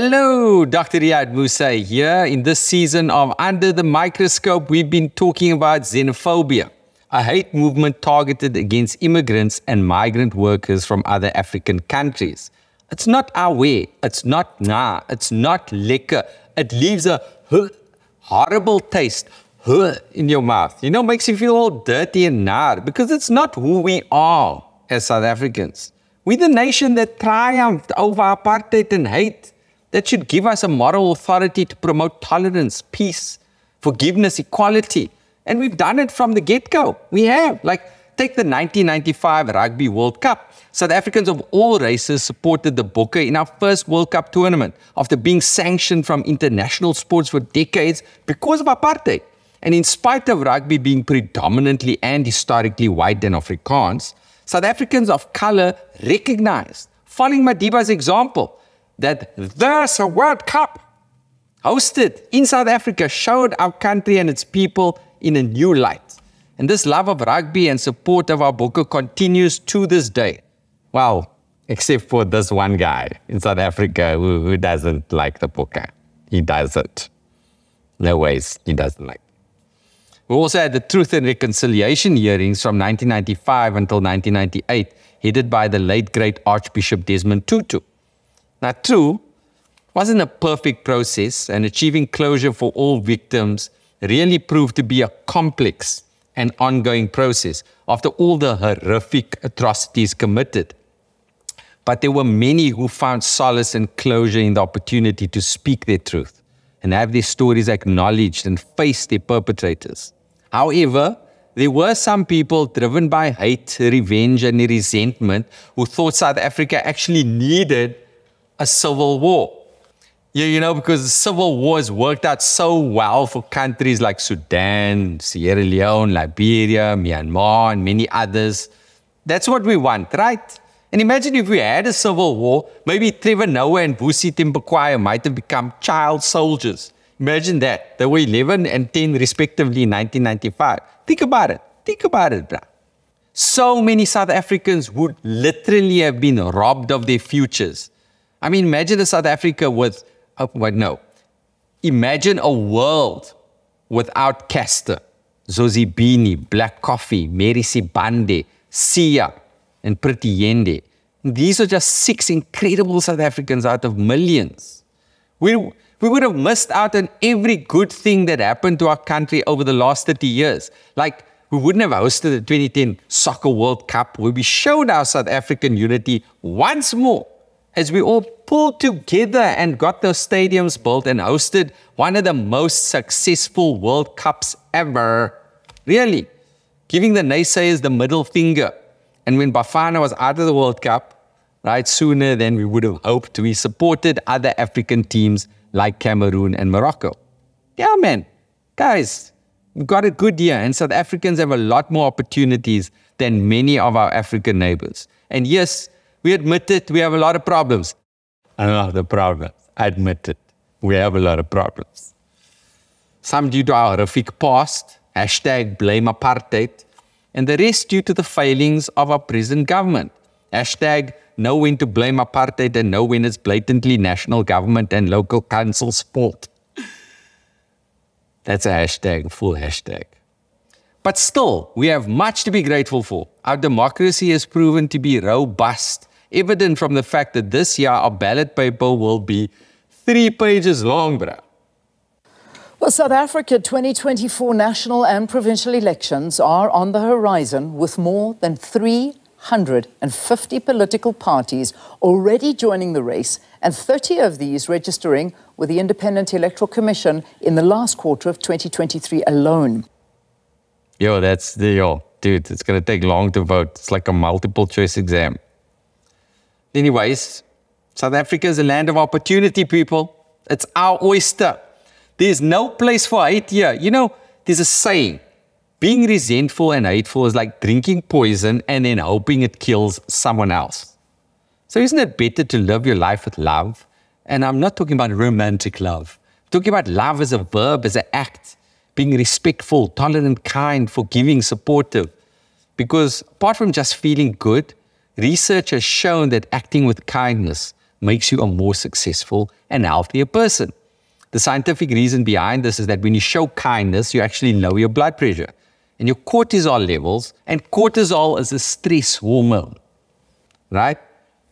Hello, Dr. Riyad Musa here. In this season of Under the Microscope, we've been talking about xenophobia, a hate movement targeted against immigrants and migrant workers from other African countries. It's not our way. It's not It's not lekker. It leaves a horrible taste in your mouth. You know, makes you feel all dirty and nar because it's not who we are as South Africans. We're the nation that triumphed over apartheid and hate. That should give us a moral authority to promote tolerance, peace, forgiveness, equality. And we've done it from the get-go. We have. Like, take the 1995 Rugby World Cup. South Africans of all races supported the Bokke in our first World Cup tournament after being sanctioned from international sports for decades because of apartheid. And in spite of rugby being predominantly and historically white and Afrikaans, South Africans of color recognized, following Madiba's example, that there's a World Cup hosted in South Africa showed our country and its people in a new light. And this love of rugby and support of our Bokke continues to this day. Well, except for this one guy in South Africa who doesn't like the Bokke. He doesn't. No ways, he doesn't like it. We also had the Truth and Reconciliation hearings from 1995 until 1998, headed by the late great Archbishop Desmond Tutu. Now, true, wasn't a perfect process, and achieving closure for all victims really proved to be a complex and ongoing process after all the horrific atrocities committed. But there were many who found solace and closure in the opportunity to speak their truth and have their stories acknowledged and face their perpetrators. However, there were some people driven by hate, revenge, and resentment who thought South Africa actually needed a civil war. Yeah, you know, because the civil war has worked out so well for countries like Sudan, Sierra Leone, Liberia, Myanmar, and many others. That's what we want, right? And imagine if we had a civil war, maybe Trevor Noah and Vusi Timbukwayo might have become child soldiers. Imagine that. They were 11 and 10 respectively in 1995. Think about it. Think about it, bruh. So many South Africans would literally have been robbed of their futures. I mean, imagine a South Africa with, imagine a world without Castor, Zozibini, Black Coffee, Mary Sibande, Sia, and Pretty Yende. These are just 6 incredible South Africans out of millions. We would have missed out on every good thing that happened to our country over the last 30 years. Like, we wouldn't have hosted the 2010 Soccer World Cup, where we showed our South African unity once more, as we all pulled together and got those stadiums built and hosted one of the most successful World Cups ever. Really, giving the naysayers the middle finger. And when Bafana was out of the World Cup, right, sooner than we would have hoped, we supported other African teams like Cameroon and Morocco. Yeah, man. Guys, we've got a good year, and South Africans have a lot more opportunities than many of our African neighbors. And yes, we admit it, we have a lot of problems. A lot of problems. I admit it. We have a lot of problems. Some due to our horrific past, hashtag blame apartheid, and the rest due to the failings of our present government. Hashtag know when to blame apartheid and know when it's blatantly national government and local council's fault. That's a hashtag, full hashtag. But still, we have much to be grateful for. Our democracy has proven to be robust, evident from the fact that this year our ballot paper will be 3 pages long, bruh. Well, South Africa 2024 national and provincial elections are on the horizon, with more than 350 political parties already joining the race, and 30 of these registering with the Independent Electoral Commission in the last quarter of 2023 alone. Dude, it's going to take long to vote. It's like a multiple choice exam. Anyways, South Africa is a land of opportunity, people. It's our oyster. There's no place for hate here. You know, there's a saying, being resentful and hateful is like drinking poison and then hoping it kills someone else. So isn't it better to live your life with love? And I'm not talking about romantic love. I'm talking about love as a verb, as an act. Being respectful, tolerant, kind, forgiving, supportive. Because apart from just feeling good, research has shown that acting with kindness, makes you a more successful and healthier person. The scientific reason behind this is that when you show kindness, you actually lower your blood pressure and your cortisol levels, and cortisol is a stress hormone, right?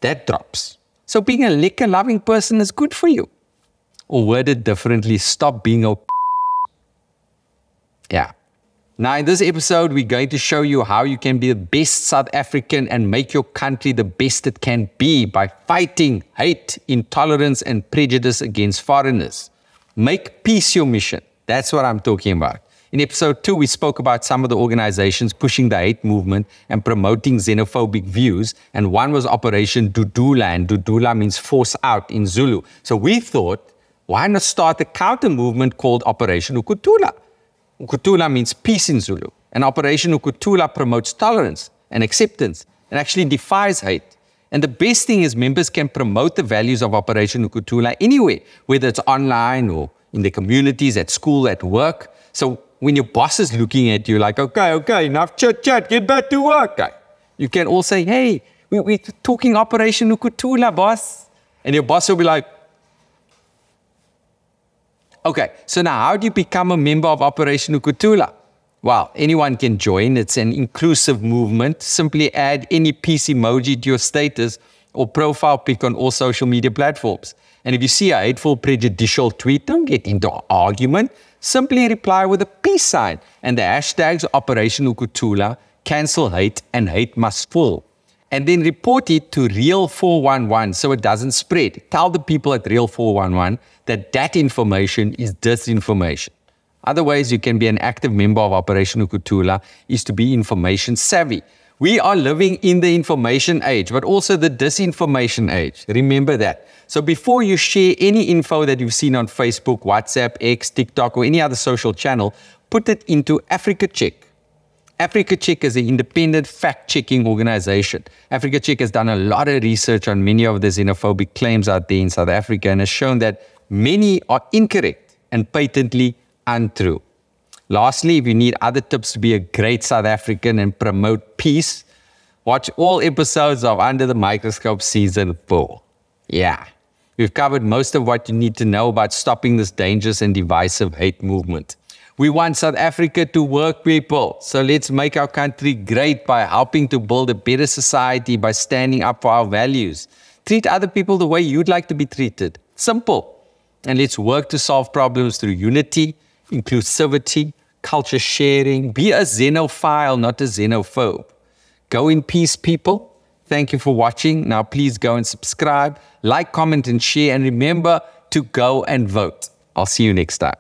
That drops. So being a lekker loving person is good for you. Or worded differently, stop being a yeah. Now in this episode, we're going to show you how you can be the best South African and make your country the best it can be by fighting hate, intolerance, and prejudice against foreigners. Make peace your mission. That's what I'm talking about. In episode 2, we spoke about some of the organizations pushing the hate movement and promoting xenophobic views, and one was Operation Dudula, and Dudula means force out in Zulu. So we thought, why not start a counter movement called Operation Ukuthula? Ukuthula means peace in Zulu, and Operation Ukuthula promotes tolerance and acceptance and actually defies hate. And the best thing is members can promote the values of Operation Ukuthula anywhere, whether it's online or in the communities, at school, at work. So when your boss is looking at you like, okay, enough chat, get back to work. You can all say, hey, we're talking Operation Ukuthula, boss. And your boss will be like, okay, so now how do you become a member of Operation Ukuthula? Well, anyone can join. It's an inclusive movement. Simply add any peace emoji to your status or profile pic on all social media platforms. And if you see a hateful, prejudicial tweet, don't get into an argument. Simply reply with a peace sign and the hashtags Operation Ukuthula, cancel hate, and hate must fall. And then report it to Real 411 so it doesn't spread. Tell the people at Real 411 that that information is disinformation. Other ways you can be an active member of Operation Ukuthula is to be information savvy. We are living in the information age, but also the disinformation age. Remember that. So before you share any info that you've seen on Facebook, WhatsApp, X, TikTok, or any other social channel, put it into Africa Check. Africa Check is an independent fact-checking organization. Africa Check has done a lot of research on many of the xenophobic claims out there in South Africa and has shown that many are incorrect and patently untrue. Lastly, if you need other tips to be a great South African and promote peace, watch all episodes of Under the Microscope Season 4. Yeah, we've covered most of what you need to know about stopping this dangerous and divisive hate movement. We want South Africa to work, people. So let's make our country great by helping to build a better society by standing up for our values. Treat other people the way you'd like to be treated. Simple. And let's work to solve problems through unity, inclusivity, culture sharing. Be a xenophile, not a xenophobe. Go in peace, people. Thank you for watching. Now please go and subscribe, like, comment, and share. And remember to go and vote. I'll see you next time.